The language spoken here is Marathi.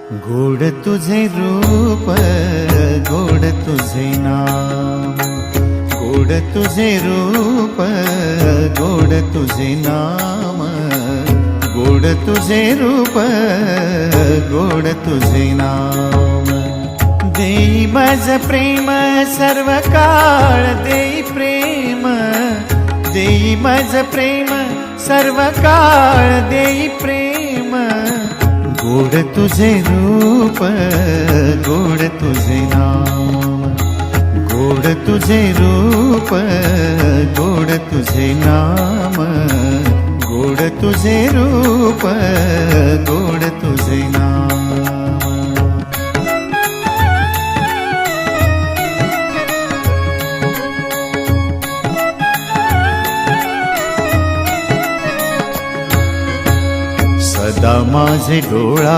गोड तुझे रूप, गोड तुझे नाम, गोड तुझे रूप, गोड तुझे नाम, गोड तुझे रूप, गोड तुझे नाम। देई माझ प्रेम सर्व काळ, देई प्रेम, देई माझ प्रेम सर्व काळ, देई प्रेम। गोड तुझे रूप, गोड तुझे नाम, गोड तुझे रूप, गोड तुझे नाम, गोड तुझे रूप, गोड तुझे नाम। सदा माझे डोळा